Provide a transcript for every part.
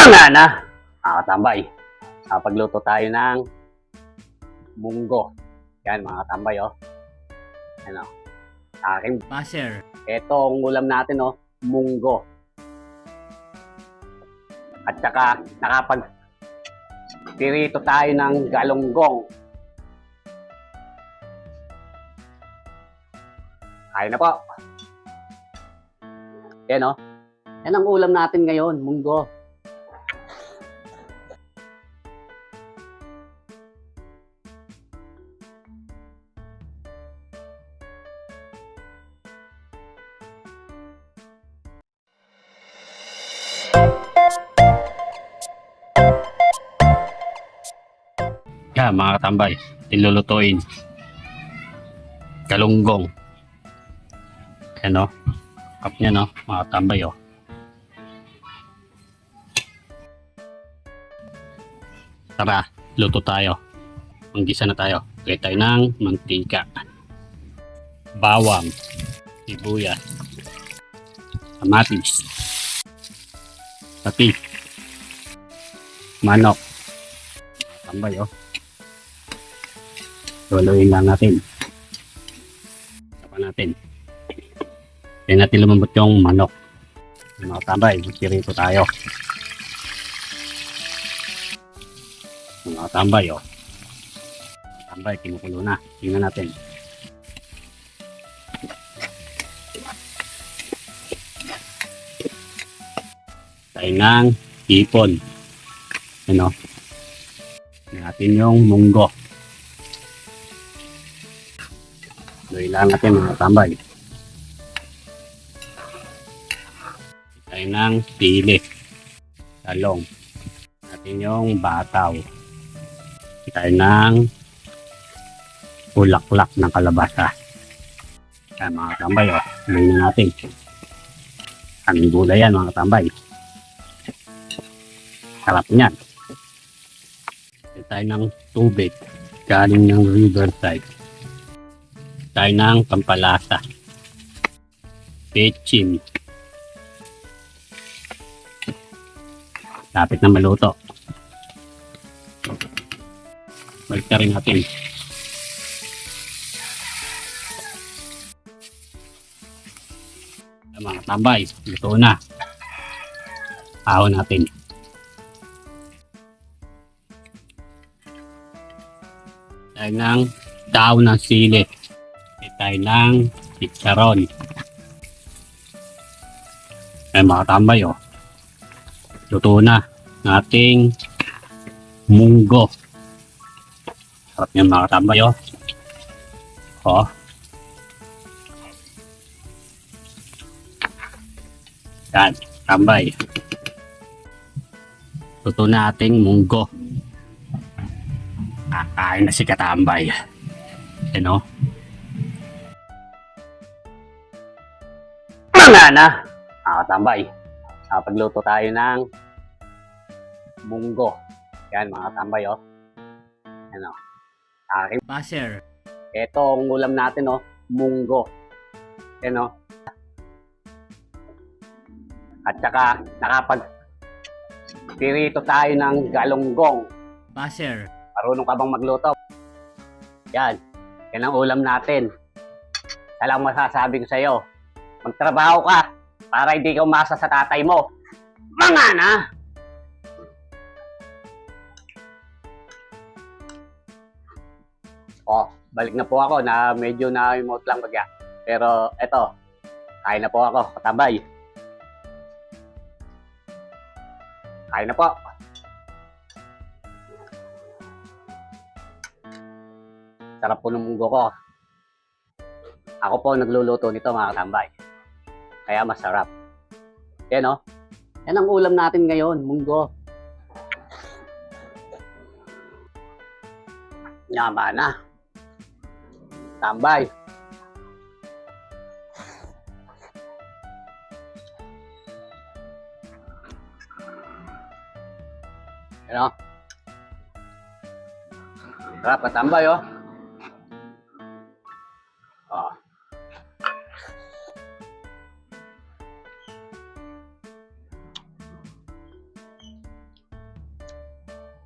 Mga na, mga katambay. Pagluto tayo ng munggo. Yan mga katambay, oh. Ano, aking Master. etong ulam natin, oh, munggo. At saka nakapag-pirito tayo ng galunggong. Kain na po. Yan, oh. Yan ang ulam natin ngayon, munggo. Yan mga katambay, ilulutuin. Galunggong. Yan, oh. Cup niya, no, mga katambay, oh. Tara, luto tayo. Manggisa na tayo. Lagay tayo ng mantika, bawang, sibuyas, kamatis, pati, manok. Tambay, oh. Luluin lang natin. Sapa natin. Kaya natin lumambot yung manok. Mga tambay, magpirito tayo. Mga tambay, oh. Tambay, kinukulo na. Tingnan natin. Tayo ng hipon. Ano? Natin yung munggo. Ilang natin mga tambay. Tayo ng sili. Talong. Natin yung bataw. Tayo ng bulaklak ng kalabasa. Kaya mga tambay, oh. Tingnan natin. Kaming gulay yan mga tambay. Sarap niyan. Tayo ng tubig galing ng riverside. Tayo ng pampalasa, petchin. Lapit na maluto. Balik na rin natin. Mga tambay, luto na. Ahon natin. Tayo ng daon ng sili. Tayo ng chicharon. Ay mga tambay, oh. Luto na ng ating munggo. Sarap niyan mga tambay, oh. Oh. Yan, tambay. Luto na ating munggo. Kakain na si katambay. Ano? Mga na, mga katambay. Pagluto tayo ng munggo. Yan mga katambay, oh. Ano? Aking Master. etong ulam natin, oh, munggo. Ano? At saka nakapag-pirito tayo ng galunggong. Master. Marunong ka bang magluto? Yan. Yan ang ulam natin. Kaya lang masasabi ko sa'yo, magtrabaho ka para hindi ka umasa sa tatay mo. Mga na! Oh, balik na po ako na medyo na-remote lang bagya. Pero eto, kain na po ako, katambay. Kain na po. Sarap po ng munggo ko. Ako po nagluluto nito mga katambay. Kaya masarap. Yan, oh. Yan ang ulam natin ngayon, munggo. Yaman na. Tambay. Yan, oh. Sarap katambay, oh. Oh.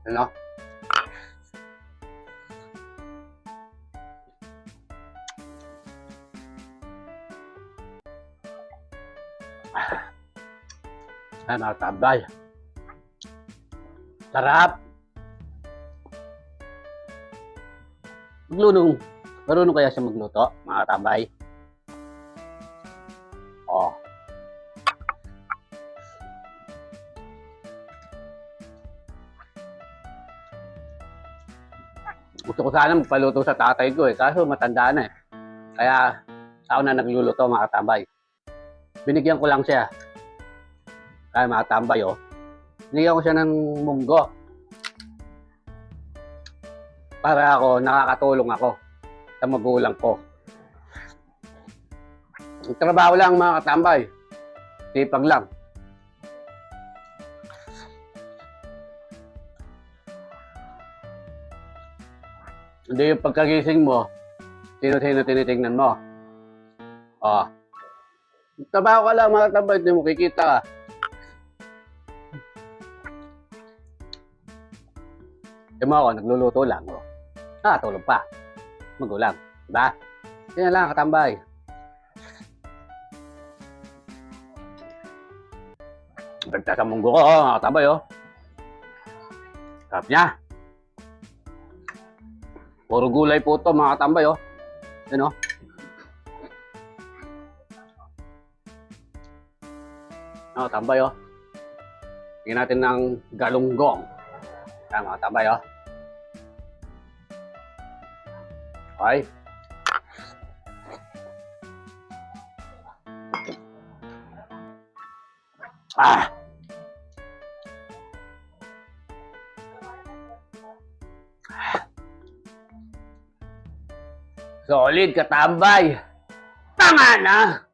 Ano? Ay, mga tambay. Sarap! Marunong kaya siya magluto, mga tambay? Oh. Gusto ko sana magpaluto sa tatay ko kaso matanda na Kaya ako na nagluluto, mga tambay. Binigyan ko lang siya. Kaya mga tambay, binigyan ko siya ng munggo. Para nakakatulong ako sa magulang ko. Ang trabaho lang, mga katambay. Sipag lang. Hindi yung pagkagising mo, sino-sino tinitingnan mo. Trabaho ka lang, mga katambay, hindi mo kikita ka. Yung mga ako, nagluluto lang. Nakatulog pa. Magulang. Diba? Yan lang, katambay. Ganda sa munggo ko, mga katambay, Sarap niya. Puro gulay po ito, mga katambay, Yan, tambay, Tingnan natin ng galunggong. Yan, mga tambay, Okay. Solid, katambay. Tama na!